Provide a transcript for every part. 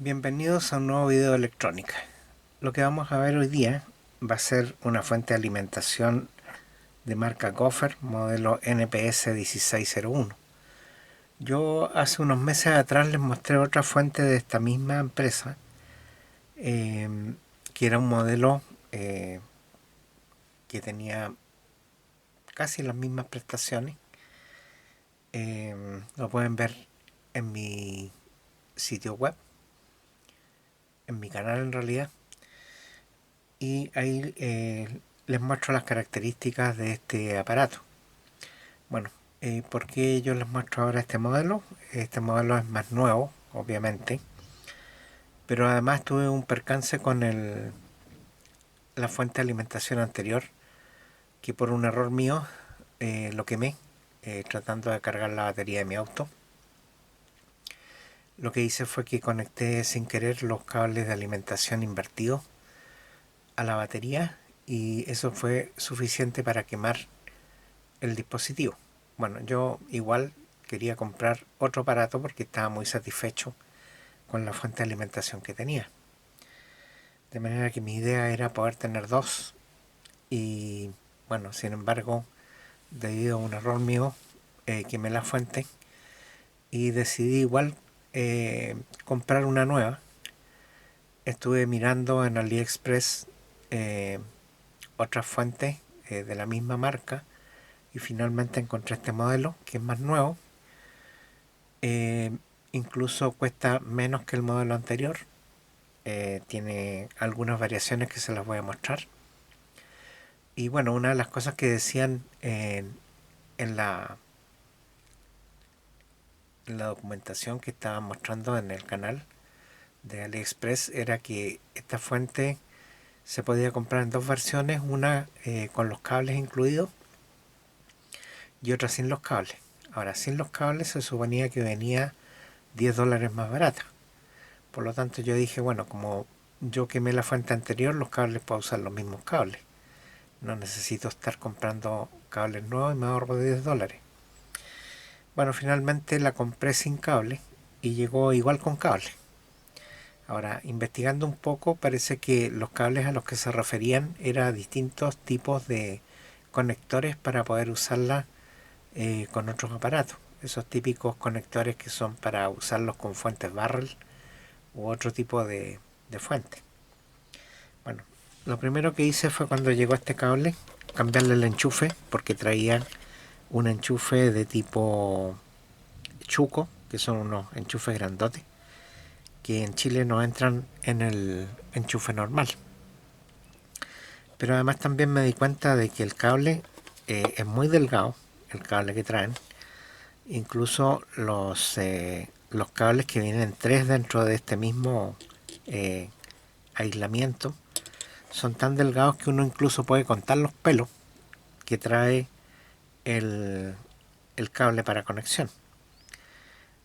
Bienvenidos a un nuevo video de electrónica. Lo que vamos a ver hoy día va a ser una fuente de alimentación de marca Gopher, modelo NPS 1601. Yo hace unos meses atrás les mostré otra fuente de esta misma empresa, que era un modelo que tenía casi las mismas prestaciones. Lo pueden ver en mi sitio web, en mi canal en realidad. Y ahí les muestro las características de este aparato. Bueno, ¿por qué yo les muestro ahora este modelo? Este modelo es más nuevo, obviamente, pero además tuve un percance con la fuente de alimentación anterior, que por un error mío lo quemé tratando de cargar la batería de mi auto. Lo que hice fue que conecté sin querer los cables de alimentación invertidos a la batería y eso fue suficiente para quemar el dispositivo. Bueno, yo igual quería comprar otro aparato porque estaba muy satisfecho con la fuente de alimentación que tenía. De manera que mi idea era poder tener dos. Y bueno, sin embargo, debido a un error mío, quemé la fuente y decidí igual comprar una nueva. Estuve mirando en AliExpress otras fuentes de la misma marca y finalmente encontré este modelo que es más nuevo. Incluso cuesta menos que el modelo anterior. Tiene algunas variaciones que se las voy a mostrar. Y bueno, una de las cosas que decían en la documentación que estaban mostrando en el canal de AliExpress era que esta fuente se podía comprar en dos versiones, una con los cables incluidos y otra sin los cables. Ahora, sin los cables se suponía que venía $10 más barata. Por lo tanto yo dije, bueno, como yo quemé la fuente anterior, los cables puedo usar los mismos cables. No necesito estar comprando cables nuevos y me ahorro $10. Bueno, finalmente la compré sin cable y llegó igual con cable. Ahora, investigando un poco, parece que los cables a los que se referían eran distintos tipos de conectores para poder usarla con otros aparatos. Esos típicos conectores que son para usarlos con fuentes Barrel u otro tipo de fuente. Bueno, lo primero que hice fue cuando llegó este cable, cambiarle el enchufe, porque traía un enchufe de tipo chuco, que son unos enchufes grandotes, que en Chile no entran en el enchufe normal. Pero además también me di cuenta de que el cable es muy delgado, el cable que traen. Incluso los cables que vienen tres dentro de este mismo aislamiento son tan delgados que uno incluso puede contar los pelos que trae el, el cable para conexión.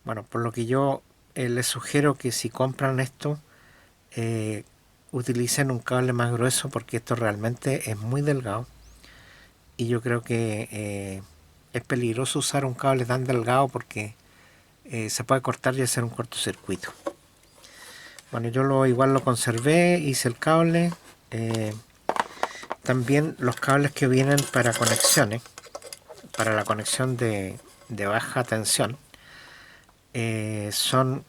Bueno, por lo que yo les sugiero que si compran esto, utilicen un cable más grueso porque esto realmente es muy delgado y yo creo que es peligroso usar un cable tan delgado porque se puede cortar y hacer un cortocircuito. Bueno, yo igual lo conservé, hice el cable. También los cables que vienen para conexiones, para la conexión de baja tensión, son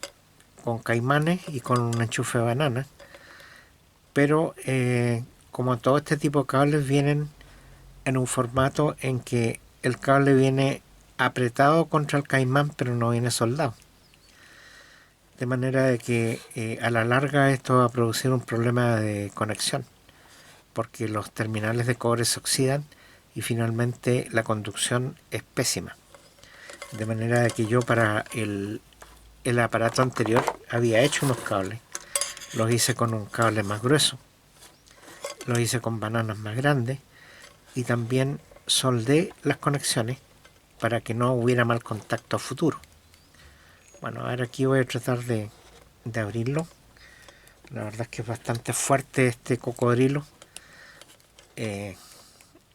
con caimanes y con un enchufe de banana. Pero como todo este tipo de cables vienen en un formato en que el cable viene apretado contra el caimán pero no viene soldado. De manera de que a la larga esto va a producir un problema de conexión, porque los terminales de cobre se oxidan y finalmente la conducción es pésima. De manera de que yo para el aparato anterior había hecho unos cables. Los hice con un cable más grueso, los hice con bananas más grandes y también soldé las conexiones para que no hubiera mal contacto a futuro. Bueno, ahora aquí voy a tratar de abrirlo. La verdad es que es bastante fuerte este cocodrilo.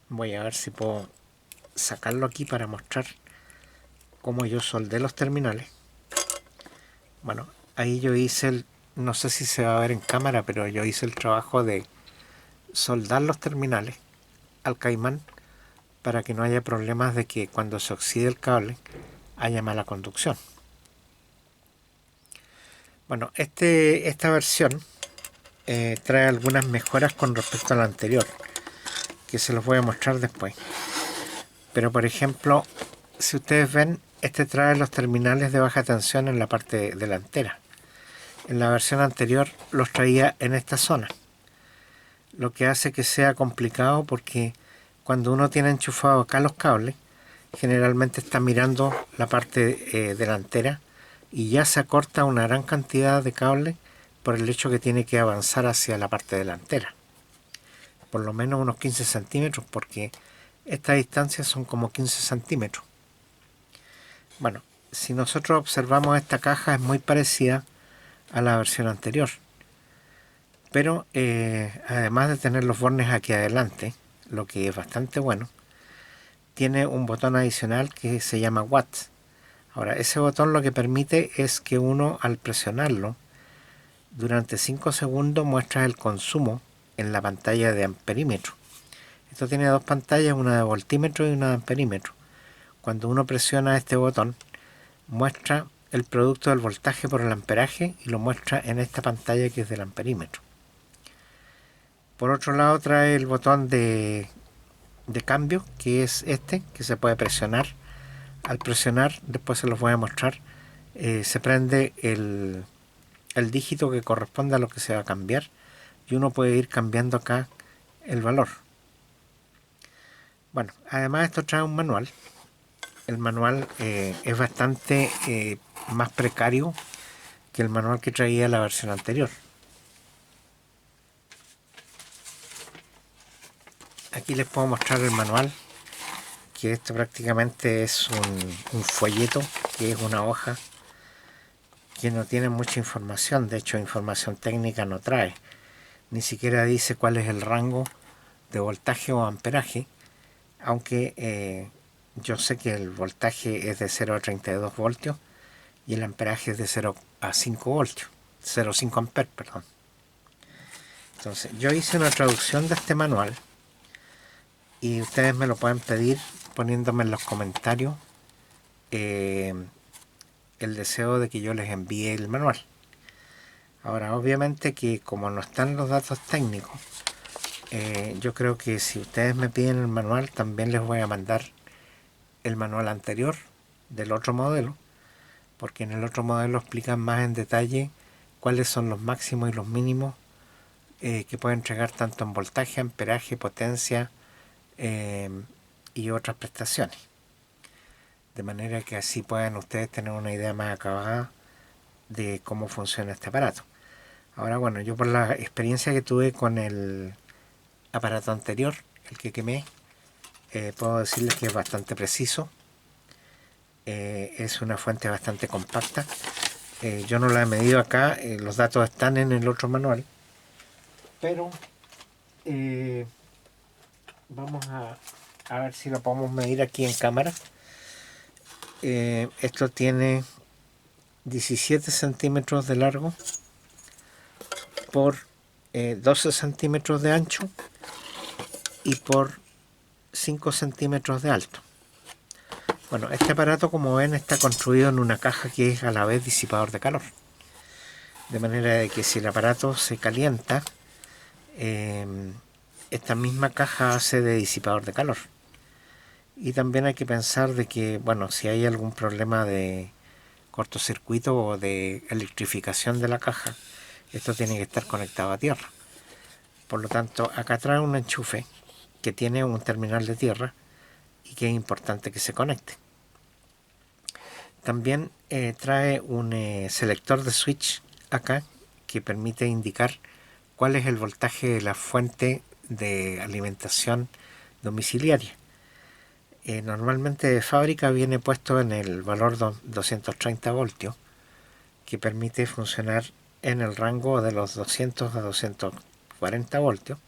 Voy a ver si puedo sacarlo aquí para mostrar cómo yo soldé los terminales. Bueno, ahí yo hice no sé si se va a ver en cámara, pero yo hice el trabajo de soldar los terminales al caimán para que no haya problemas de que cuando se oxide el cable haya mala conducción. Bueno, esta versión trae algunas mejoras con respecto a la anterior, que se los voy a mostrar después. Pero por ejemplo, si ustedes ven, este trae los terminales de baja tensión en la parte delantera. En la versión anterior los traía en esta zona, lo que hace que sea complicado porque cuando uno tiene enchufado acá los cables, generalmente está mirando la parte delantera y ya se acorta una gran cantidad de cable por el hecho que tiene que avanzar hacia la parte delantera. Por lo menos unos 15 centímetros, porque estas distancias son como 15 centímetros. Bueno, si nosotros observamos esta caja es muy parecida a la versión anterior, pero además de tener los bornes aquí adelante, lo que es bastante bueno, tiene un botón adicional que se llama Watts. Ahora, ese botón lo que permite es que uno, al presionarlo, durante 5 segundos muestra el consumo en la pantalla de amperímetro. Esto tiene dos pantallas, una de voltímetro y una de amperímetro. Cuando uno presiona este botón, muestra el producto del voltaje por el amperaje y lo muestra en esta pantalla que es del amperímetro. Por otro lado trae el botón de cambio, que es este, que se puede presionar. Al presionar, después se los voy a mostrar, se prende el dígito que corresponde a lo que se va a cambiar y uno puede ir cambiando acá el valor. Bueno, además esto trae un manual. El manual es bastante más precario que el manual que traía la versión anterior. Aquí les puedo mostrar el manual, que esto prácticamente es un folleto, que es una hoja que no tiene mucha información. De hecho, información técnica no trae, ni siquiera dice cuál es el rango de voltaje o amperaje, aunque yo sé que el voltaje es de 0 a 32 voltios y el amperaje es de 0 a 5 voltios, 0,5 amperes, perdón. Entonces, yo hice una traducción de este manual y ustedes me lo pueden pedir poniéndome en los comentarios el deseo de que yo les envíe el manual. Ahora, obviamente que como no están los datos técnicos, yo creo que si ustedes me piden el manual, también les voy a mandar el manual anterior del otro modelo, porque en el otro modelo explican más en detalle cuáles son los máximos y los mínimos que puede entregar tanto en voltaje, amperaje, potencia y otras prestaciones. De manera que así puedan ustedes tener una idea más acabada de cómo funciona este aparato. Ahora, bueno, yo por la experiencia que tuve con el aparato anterior, el que quemé, puedo decirles que es bastante preciso. Es una fuente bastante compacta. Yo no la he medido acá, los datos están en el otro manual, pero vamos a ver si lo podemos medir aquí en cámara. Esto tiene 17 centímetros de largo por 12 centímetros de ancho y por 5 centímetros de alto. Bueno, este aparato, como ven, está construido en una caja que es a la vez disipador de calor, de manera de que si el aparato se calienta, esta misma caja hace de disipador de calor. Y también hay que pensar de que, bueno, si hay algún problema de cortocircuito o de electrificación de la caja, esto tiene que estar conectado a tierra. Por lo tanto, acá trae un enchufe que tiene un terminal de tierra y que es importante que se conecte. También trae un selector de switch acá que permite indicar cuál es el voltaje de la fuente de alimentación domiciliaria. Normalmente de fábrica viene puesto en el valor 230 voltios, que permite funcionar en el rango de los 200 a 240 voltios,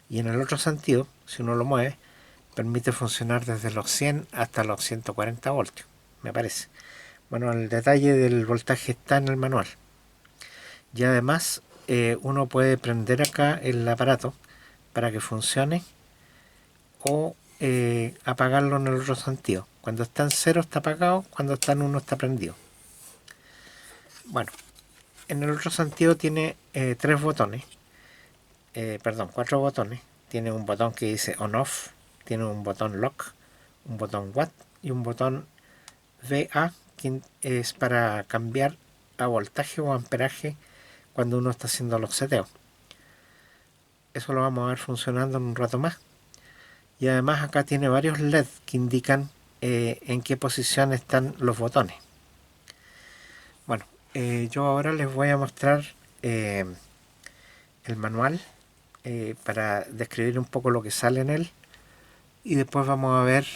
y en el otro sentido, si uno lo mueve, permite funcionar desde los 100 hasta los 140 voltios, me parece. Bueno, el detalle del voltaje está en el manual. Y además uno puede prender acá el aparato para que funcione o apagarlo en el otro sentido. Cuando está en 0 está apagado, cuando está en 1 está prendido. Bueno, en el otro sentido tiene 3 botones, perdón, 4 botones. Tiene un botón que dice on-off, tiene un botón lock, un botón watt y un botón VA, que es para cambiar a voltaje o amperaje cuando uno está haciendo los seteos. Eso lo vamos a ver funcionando en un rato más. Y además acá tiene varios LED que indican en qué posición están los botones. Bueno, yo ahora les voy a mostrar el manual para describir un poco lo que sale en él, y después vamos a ver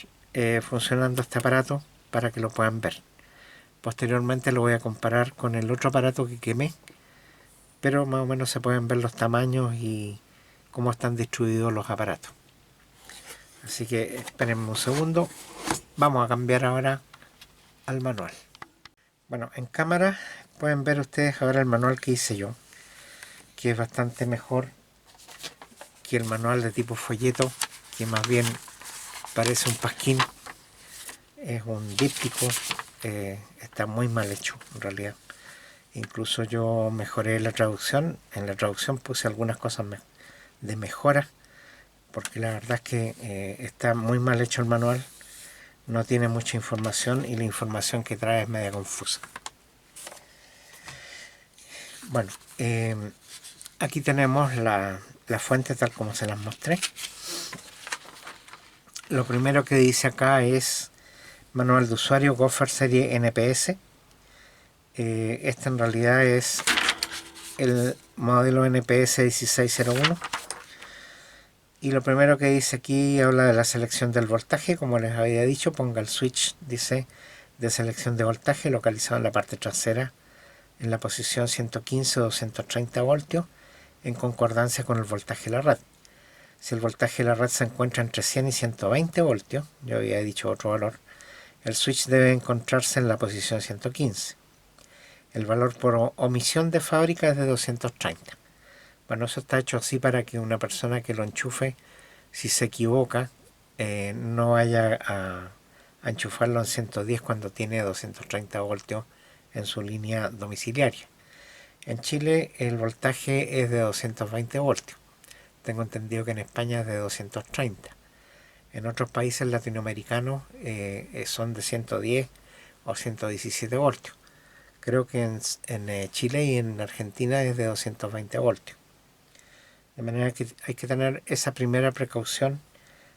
funcionando este aparato para que lo puedan ver. Posteriormente lo voy a comparar con el otro aparato que quemé, pero más o menos se pueden ver los tamaños y cómo están distribuidos los aparatos. Así que espérenme un segundo. Vamos a cambiar ahora al manual. Bueno, en cámara pueden ver ustedes ahora el manual que hice yo, que es bastante mejor que el manual de tipo folleto, que más bien parece un pasquín. Es un díptico, está muy mal hecho en realidad. Incluso yo mejoré la traducción. En la traducción puse algunas cosas de mejora, porque la verdad es que está muy mal hecho el manual. No tiene mucha información y la información que trae es media confusa. Bueno, aquí tenemos la fuente tal como se las mostré. Lo primero que dice acá es manual de usuario Gopher serie NPS. Este en realidad es el modelo NPS 1601. Y lo primero que dice aquí habla de la selección del voltaje. Como les había dicho, ponga el switch, dice, de selección de voltaje localizado en la parte trasera en la posición 115 o 230 voltios en concordancia con el voltaje de la red. Si el voltaje de la red se encuentra entre 100 y 120 voltios, yo había dicho otro valor, el switch debe encontrarse en la posición 115. El valor por omisión de fábrica es de 230. Bueno, eso está hecho así para que una persona que lo enchufe, si se equivoca, no vaya a enchufarlo en 110 cuando tiene 230 voltios en su línea domiciliaria. En Chile el voltaje es de 220 voltios. Tengo entendido que en España es de 230. En otros países latinoamericanos son de 110 o 117 voltios. Creo que en Chile y en Argentina es de 220 voltios. De manera que hay que tener esa primera precaución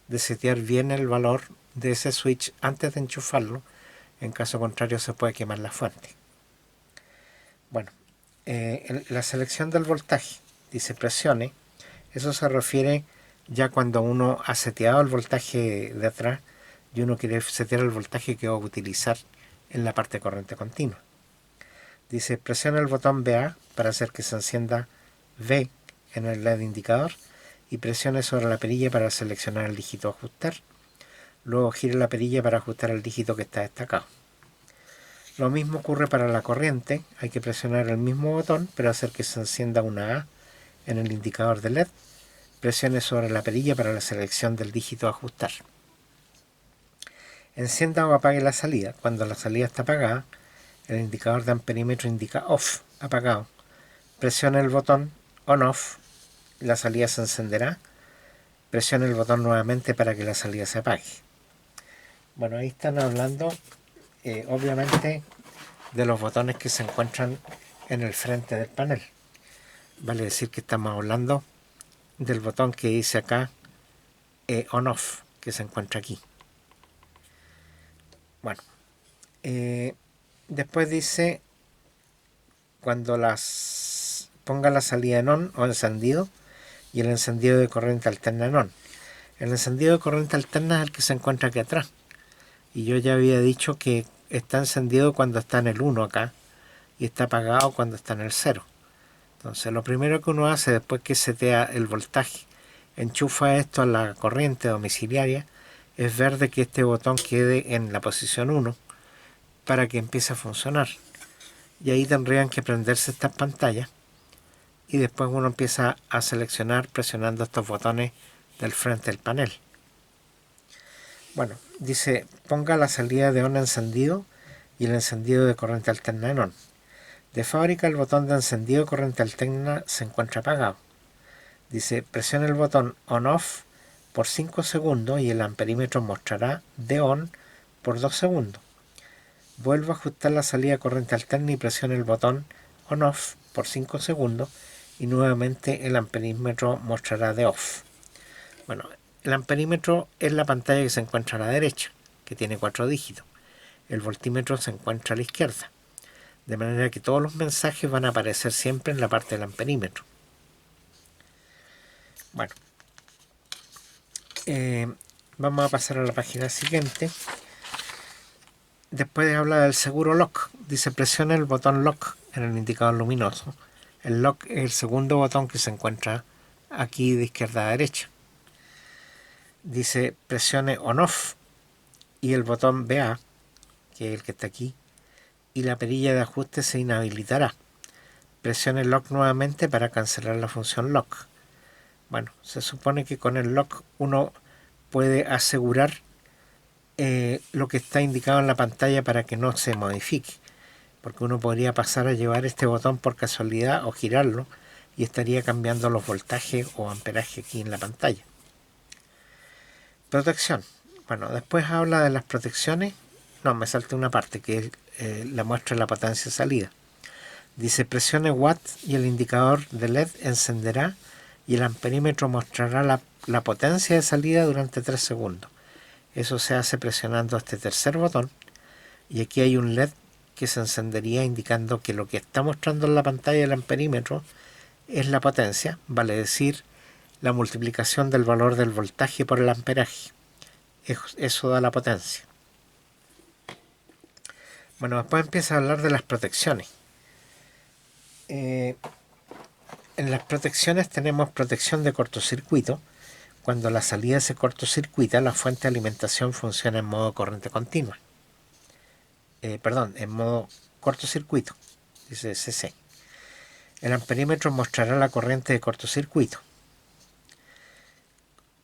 de setear bien el valor de ese switch antes de enchufarlo. En caso contrario se puede quemar la fuente. Bueno, la selección del voltaje, dice presione. Eso se refiere ya cuando uno ha seteado el voltaje de atrás y uno quiere setear el voltaje que va a utilizar en la parte de corriente continua. Dice presiona el botón VA para hacer que se encienda V en el LED indicador y presione sobre la perilla para seleccionar el dígito ajustar. Luego gire la perilla para ajustar el dígito que está destacado. Lo mismo ocurre para la corriente. Hay que presionar el mismo botón pero hacer que se encienda una A en el indicador de LED. Presione sobre la perilla para la selección del dígito ajustar. Encienda o apague la salida. Cuando la salida está apagada, el indicador de amperímetro indica off, apagado. Presione el botón on-off, la salida se encenderá. Presione el botón nuevamente para que la salida se apague. Bueno, ahí están hablando obviamente de los botones que se encuentran en el frente del panel. Vale decir que estamos hablando del botón que dice acá on-off, que se encuentra aquí. Bueno, después dice cuando ponga la salida en on o encendido y el encendido de corriente alterna en on. El encendido de corriente alterna es el que se encuentra aquí atrás. Y yo ya había dicho que está encendido cuando está en el 1 acá y está apagado cuando está en el 0. Entonces lo primero que uno hace después que setea el voltaje, enchufa esto a la corriente domiciliaria, es ver de que este botón quede en la posición 1 para que empiece a funcionar. Y ahí tendrían que prenderse estas pantallas y después uno empieza a seleccionar presionando estos botones del frente del panel. Bueno, dice ponga la salida de on encendido y el encendido de corriente alterna en on. De fábrica el botón de encendido de corriente alterna se encuentra apagado. Dice presione el botón on-off por 5 segundos y el amperímetro mostrará de on por 2 segundos. Vuelva a ajustar la salida de corriente alterna y presione el botón on-off por 5 segundos y nuevamente el amperímetro mostrará de off. Bueno, el amperímetro es la pantalla que se encuentra a la derecha, que tiene 4 dígitos. El voltímetro se encuentra a la izquierda, de manera que todos los mensajes van a aparecer siempre en la parte del amperímetro. Bueno, vamos a pasar a la página siguiente. Después habla del seguro lock. Dice presione el botón lock en el indicador luminoso. El lock es el segundo botón que se encuentra aquí de izquierda a derecha. Dice presione on off y el botón BA, que es el que está aquí, y la perilla de ajuste se inhabilitará. Presione lock nuevamente para cancelar la función lock. Bueno, se supone que con el lock uno puede asegurar lo que está indicado en la pantalla para que no se modifique, porque uno podría pasar a llevar este botón por casualidad o girarlo y estaría cambiando los voltajes o amperaje aquí en la pantalla. Protección. Bueno, después habla de las protecciones. No, me salté una parte que es la muestra de la potencia de salida. Dice presione watt y el indicador de LED encenderá y el amperímetro mostrará la potencia de salida durante 3 segundos. Eso se hace presionando este tercer botón y aquí hay un LED que se encendería indicando que lo que está mostrando en la pantalla del amperímetro es la potencia, vale decir la multiplicación del valor del voltaje por el amperaje. Eso da la potencia. Bueno, después empieza a hablar de las protecciones. En las protecciones tenemos protección de cortocircuito. Cuando la salida se cortocircuita, la fuente de alimentación funciona en modo corriente continua. En modo cortocircuito, dice CC. El amperímetro mostrará la corriente de cortocircuito.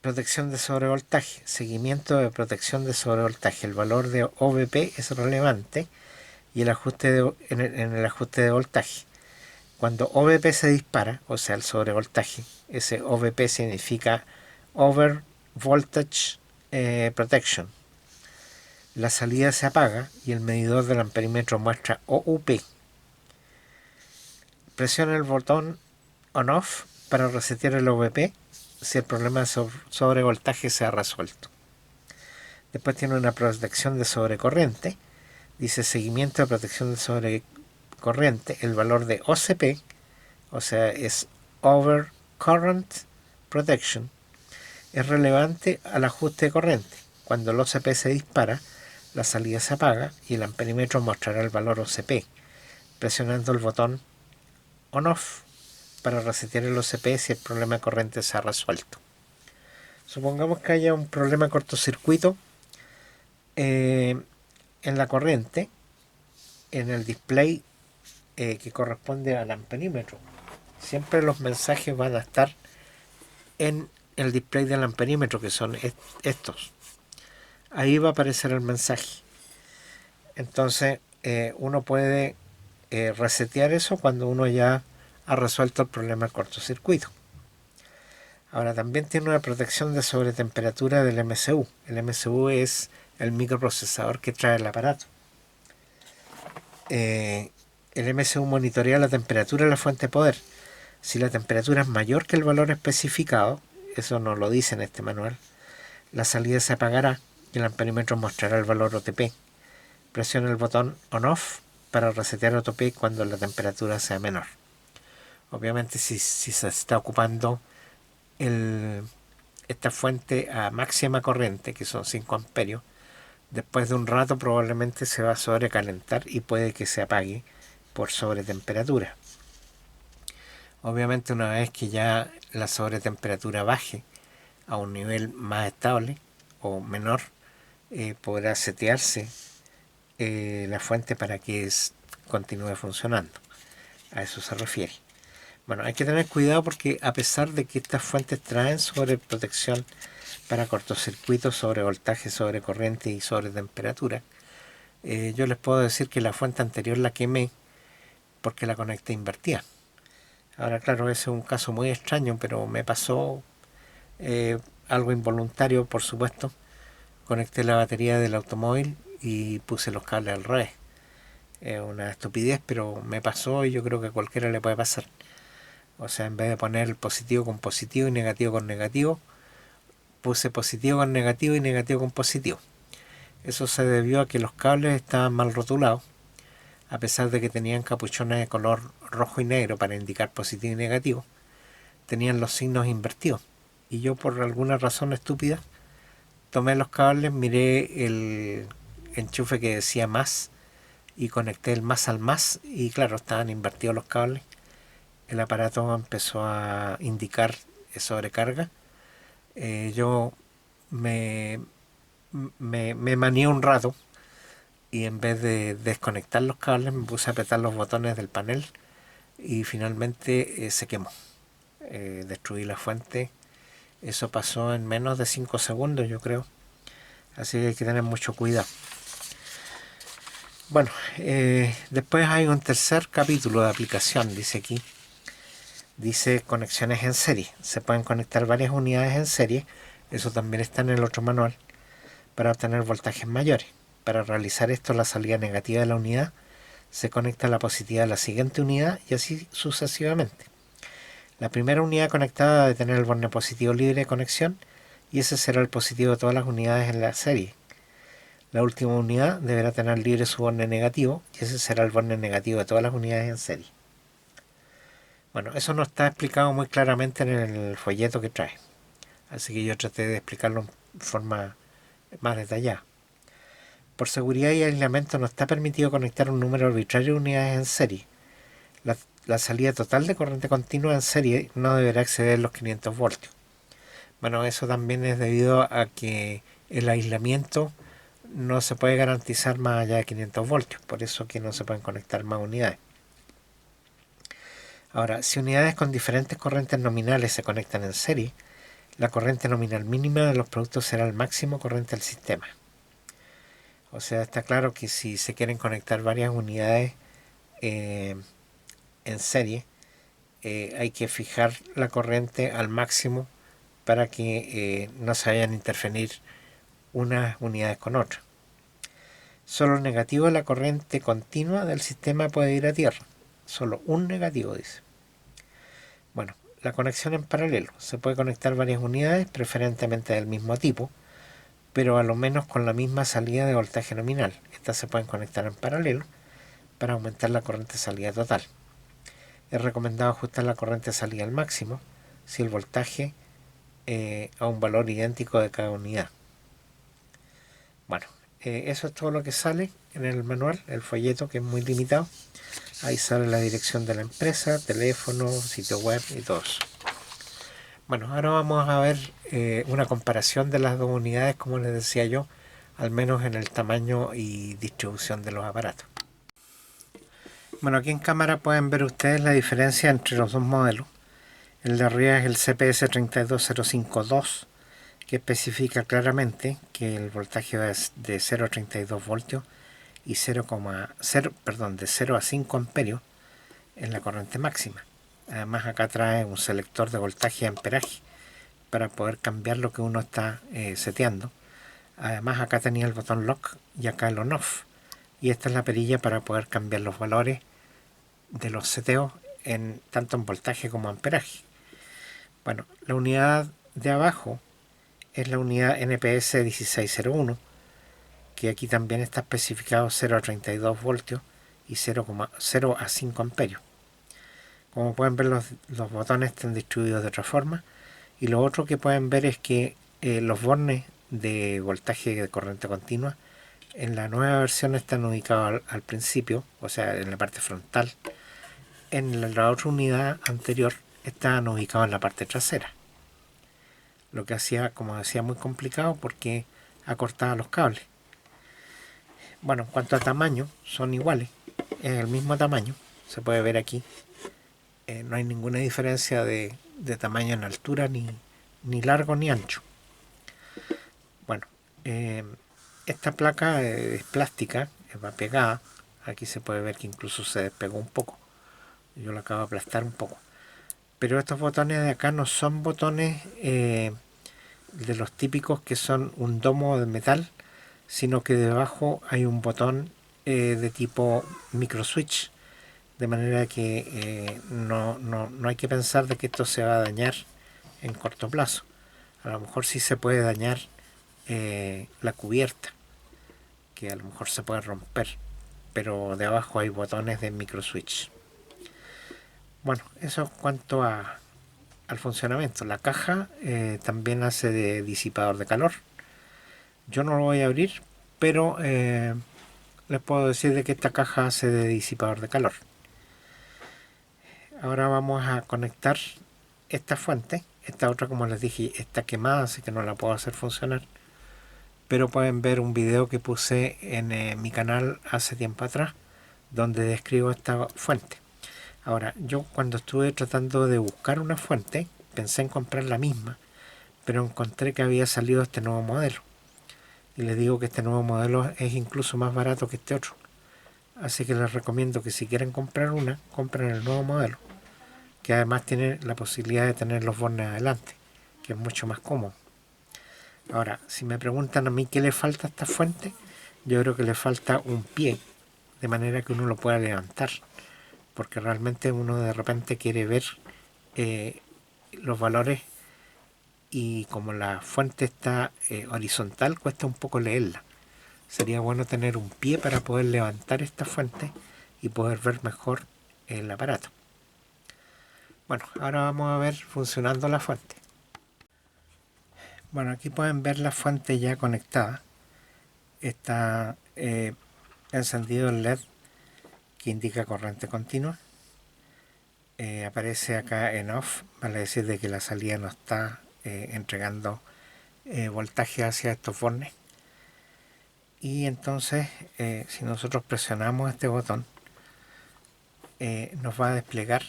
Protección de sobrevoltaje. Seguimiento de protección de sobrevoltaje. El valor de OVP es relevante y en el ajuste de voltaje. Cuando OVP se dispara, o sea el sobrevoltaje, ese OVP significa Over Voltage Protection. La salida se apaga y el medidor del amperímetro muestra OUP. Presiona el botón on-off para resetear el OVP si el problema de sobrevoltaje se ha resuelto. Después tiene una protección de sobrecorriente. Dice seguimiento de protección de sobrecorriente. El valor de OCP, o sea, es Over Current Protection, es relevante al ajuste de corriente. Cuando el OCP se dispara, la salida se apaga y el amperímetro mostrará el valor OCP, presionando el botón on-off para resetear el OCP si el problema de corriente se ha resuelto. Supongamos que haya un problema de cortocircuito en la corriente, en el display que corresponde al amperímetro. Siempre los mensajes van a estar en el display del amperímetro, que son estos. Ahí va a aparecer el mensaje. Entonces uno puede resetear eso cuando uno ya ha resuelto el problema del cortocircuito. Ahora también tiene una protección de sobretemperatura del MCU. El MCU es el microprocesador que trae el aparato. El MCU monitorea la temperatura de la fuente de poder. Si la temperatura es mayor que el valor especificado, eso no lo dice en este manual, la salida se apagará y el amperímetro mostrará el valor OTP. Presiona el botón on-off para resetear OTP cuando la temperatura sea menor. Obviamente si se está ocupando esta fuente a máxima corriente, que son 5 amperios, después de un rato probablemente se va a sobrecalentar y puede que se apague por sobretemperatura. Obviamente una vez que ya la sobretemperatura baje a un nivel más estable o menor, podrá setearse la fuente para que continúe funcionando. A eso se refiere. Bueno, hay que tener cuidado porque a pesar de que estas fuentes traen sobreprotección para cortocircuitos, sobre voltaje, sobre corriente y sobre temperatura, yo les puedo decir que la fuente anterior la quemé porque la conecté invertida. Ahora, claro, ese es un caso muy extraño, pero me pasó algo involuntario, por supuesto. Conecté la batería del automóvil y puse los cables al revés. Es una estupidez, pero me pasó y yo creo que a cualquiera le puede pasar. O sea, en vez de poner el positivo con positivo y negativo con negativo, puse positivo con negativo y negativo con positivo. Eso se debió a que los cables estaban mal rotulados, a pesar de que tenían capuchones de color rojo y negro para indicar positivo y negativo, tenían los signos invertidos. Y yo, por alguna razón estúpida, tomé los cables, miré el enchufe que decía más y conecté el más al más y claro, estaban invertidos los cables. El aparato empezó a indicar sobrecarga. Yo me, me manié un rato y en vez de desconectar los cables me puse a apretar los botones del panel y finalmente se quemó. Destruí la fuente. Eso pasó en menos de 5 segundos, yo creo. Así que hay que tener mucho cuidado. Bueno, después hay un tercer capítulo de aplicación, dice aquí. Dice conexiones en serie. Se pueden conectar varias unidades en serie. Eso también está en el otro manual. Para obtener voltajes mayores. Para realizar esto, la salida negativa de la unidad se conecta a la positiva de la siguiente unidad y así sucesivamente. La primera unidad conectada debe tener el borne positivo libre de conexión y ese será el positivo de todas las unidades en la serie. La última unidad deberá tener libre su borne negativo y ese será el borne negativo de todas las unidades en serie. Bueno, eso no está explicado muy claramente en el folleto que trae, así que yo traté de explicarlo en forma más detallada. Por seguridad y aislamiento no está permitido conectar un número arbitrario de unidades en serie. La salida total de corriente continua en serie no deberá exceder los 500 voltios. Bueno, eso también es debido a que el aislamiento no se puede garantizar más allá de 500 voltios, por eso que no se pueden conectar más unidades. Ahora, si unidades con diferentes corrientes nominales se conectan en serie, la corriente nominal mínima de los productos será el máximo corriente del sistema. O sea, está claro que si se quieren conectar varias unidades en serie, hay que fijar la corriente al máximo para que no se vayan a interferir unas unidades con otras. Solo el negativo de la corriente continua del sistema puede ir a tierra. Solo un negativo, dice. Bueno, la conexión en paralelo. Se puede conectar varias unidades, preferentemente del mismo tipo, pero a lo menos con la misma salida de voltaje nominal. Estas se pueden conectar en paralelo para aumentar la corriente salida total. Es recomendado ajustar la corriente salida al máximo si el voltaje a un valor idéntico de cada unidad. Bueno, eso es todo lo que sale en el manual, el folleto, que es muy limitado. Ahí sale la dirección de la empresa, teléfono, sitio web y todo eso. Bueno, ahora vamos a ver una comparación de las dos unidades, como les decía yo, al menos en el tamaño y distribución de los aparatos. Bueno, aquí en cámara pueden ver ustedes la diferencia entre los dos modelos. El de arriba es el CPS 32052, que especifica claramente que el voltaje va de 0 a 32 voltios y de 0 a 5 amperios en la corriente máxima. Además, acá trae un selector de voltaje y amperaje para poder cambiar lo que uno está seteando. Además, acá tenía el botón lock y acá el on off, y esta es la perilla para poder cambiar los valores de los seteos tanto en voltaje como amperaje. Bueno, la unidad de abajo es la unidad NPS 1601, que aquí también está especificado 0 a 32 voltios y 0 a 5 amperios. Como pueden ver, los botones están distribuidos de otra forma, y lo otro que pueden ver es que los bornes de voltaje de corriente continua en la nueva versión están ubicados al principio, o sea, en la parte frontal. En la otra unidad anterior estaban ubicados en la parte trasera, lo que hacía, como decía, muy complicado porque acortaba los cables. Bueno, en cuanto a tamaño, son iguales, es el mismo tamaño, se puede ver aquí. no hay ninguna diferencia de tamaño en altura, ni largo ni ancho. Bueno, esta placa es plástica, va pegada. Aquí se puede ver que incluso se despegó un poco. Yo la acabo de aplastar un poco. Pero estos botones de acá no son botones de los típicos que son un domo de metal, sino que debajo hay un botón de tipo micro switch, de manera que no hay que pensar de que esto se va a dañar en corto plazo. A lo mejor sí se puede dañar la cubierta, que a lo mejor se puede romper, pero de abajo hay botones de micro switch. Bueno, eso en cuanto al funcionamiento. La caja también hace de disipador de calor. Yo no lo voy a abrir, pero les puedo decir de que esta caja hace de disipador de calor. Ahora vamos a conectar esta fuente. Esta otra, como les dije, está quemada, así que no la puedo hacer funcionar. Pero pueden ver un video que puse en mi canal hace tiempo atrás, donde describo esta fuente. Ahora, yo cuando estuve tratando de buscar una fuente, pensé en comprar la misma, pero encontré que había salido este nuevo modelo. Y les digo que este nuevo modelo es incluso más barato que este otro. Así que les recomiendo que si quieren comprar una, compren el nuevo modelo, que además tiene la posibilidad de tener los bornes adelante, que es mucho más cómodo. Ahora, si me preguntan a mí qué le falta a esta fuente, yo creo que le falta un pie, de manera que uno lo pueda levantar, porque realmente uno de repente quiere ver los valores, y como la fuente está horizontal, cuesta un poco leerla. Sería bueno tener un pie para poder levantar esta fuente y poder ver mejor el aparato. Bueno, ahora vamos a ver funcionando la fuente. Bueno, aquí pueden ver la fuente ya conectada. Está encendido el LED que indica corriente continua. Aparece acá en off, vale decir de que la salida no está entregando voltaje hacia estos bornes. Y entonces, si nosotros presionamos este botón, nos va a desplegar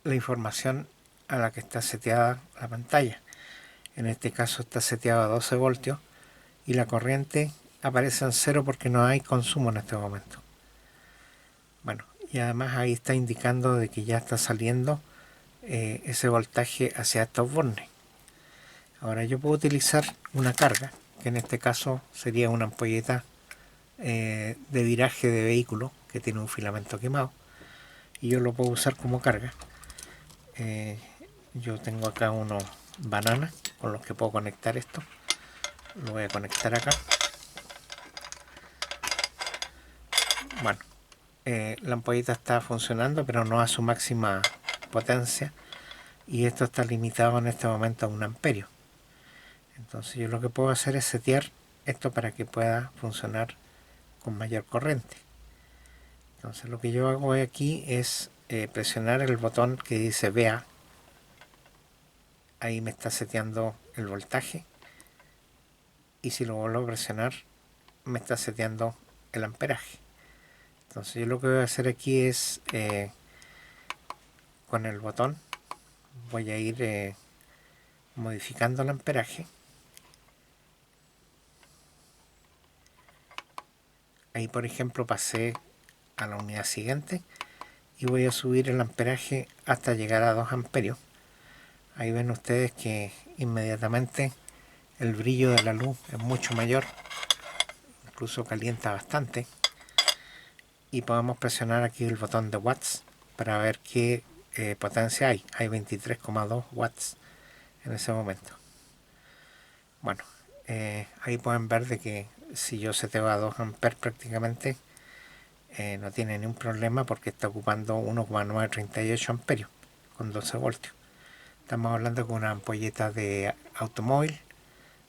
la información a la que está seteada la pantalla. En este caso está seteado a 12 voltios y la corriente aparece en cero porque no hay consumo en este momento. Bueno, y además ahí está indicando de que ya está saliendo ese voltaje hacia estos bornes. Ahora yo puedo utilizar una carga, que en este caso sería una ampolleta de viraje de vehículo que tiene un filamento quemado, y yo lo puedo usar como carga. Yo tengo acá unos bananas con los que puedo conectar esto. Lo voy a conectar acá. Bueno, la ampolleta está funcionando, pero no a su máxima potencia, y esto está limitado en este momento a 1 amperio. Entonces yo lo que puedo hacer es setear esto para que pueda funcionar con mayor corriente. Entonces lo que yo hago aquí es presionar el botón que dice VEA. Ahí me está seteando el voltaje, y si lo vuelvo a presionar me está seteando el amperaje. Entonces yo lo que voy a hacer aquí es con el botón voy a ir modificando el amperaje. Ahí por ejemplo pasé a la unidad siguiente y voy a subir el amperaje hasta llegar a 2 amperios. Ahí ven ustedes que inmediatamente el brillo de la luz es mucho mayor, incluso calienta bastante. Y podemos presionar aquí el botón de watts para ver qué potencia hay. Hay 23,2 watts en ese momento. Bueno, ahí pueden ver de que si yo seteo a 2 amperes prácticamente no tiene ningún problema, porque está ocupando 1,938 amperios con 12 voltios. Estamos hablando con una ampolleta de automóvil,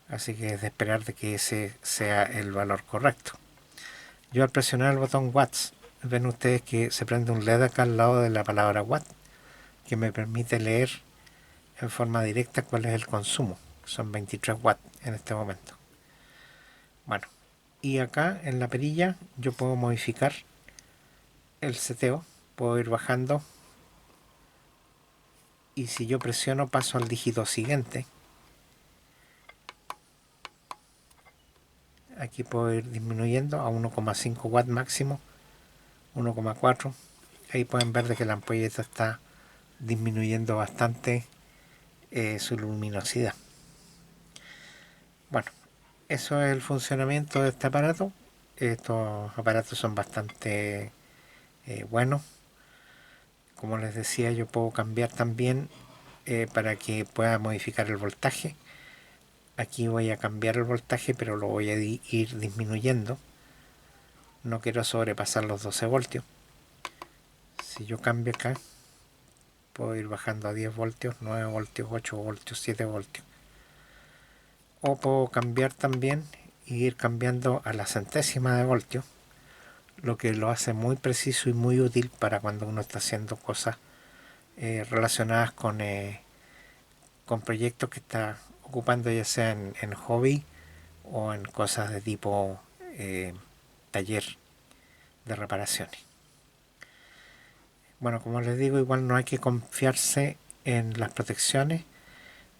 así que es de esperar de que ese sea el valor correcto. Yo al presionar el botón watts, ven ustedes que se prende un LED acá al lado de la palabra watt, que me permite leer en forma directa cuál es el consumo. Son 23 watts en este momento. Bueno, y acá en la perilla yo puedo modificar el seteo. Puedo ir bajando y si yo presiono paso al dígito siguiente, aquí puedo ir disminuyendo a 1,5 watts máximo, 1,4. Ahí pueden ver de que la ampolleta está disminuyendo bastante su luminosidad. Bueno, eso es el funcionamiento de este aparato. Estos aparatos son bastante buenos. Como les decía, yo puedo cambiar también para que pueda modificar el voltaje. Aquí voy a cambiar el voltaje, pero lo voy a ir disminuyendo. No quiero sobrepasar los 12 voltios. Si yo cambio acá, puedo ir bajando a 10 voltios, 9 voltios, 8 voltios, 7 voltios. O puedo cambiar también y ir cambiando a la centésima de voltio, lo que lo hace muy preciso y muy útil para cuando uno está haciendo cosas relacionadas con proyectos que está ocupando, ya sea en hobby o en cosas de tipo taller de reparaciones. Bueno, como les digo, igual no hay que confiarse en las protecciones,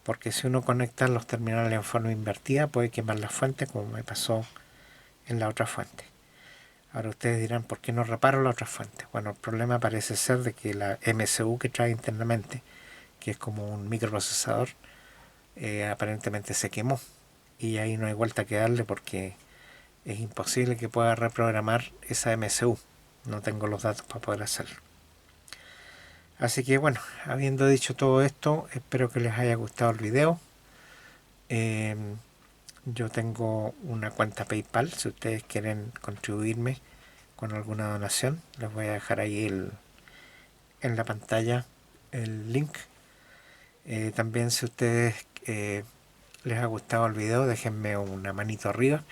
porque si uno conecta los terminales en forma invertida puede quemar la fuente, como me pasó en la otra fuente. Ahora ustedes dirán, ¿por qué no reparo la otra fuente? Bueno, el problema parece ser de que la MCU que trae internamente, que es como un microprocesador, aparentemente se quemó. Y ahí no hay vuelta que darle porque es imposible que pueda reprogramar esa MCU. No tengo los datos para poder hacerlo. Así que bueno, habiendo dicho todo esto, espero que les haya gustado el video. Yo tengo una cuenta PayPal, si ustedes quieren contribuirme con alguna donación, les voy a dejar ahí en la pantalla el link. También si ustedes les ha gustado el video, déjenme una manito arriba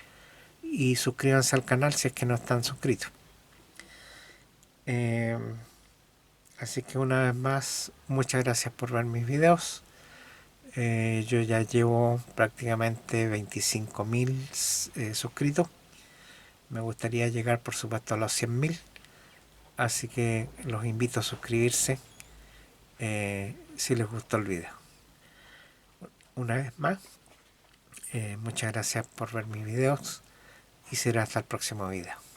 y suscríbanse al canal si es que no están suscritos. Así que una vez más, muchas gracias por ver mis videos. Yo ya llevo prácticamente 25.000 suscritos. Me gustaría llegar por supuesto a los 100.000. Así que los invito a suscribirse si les gustó el video. Una vez más, muchas gracias por ver mis videos y será hasta el próximo video.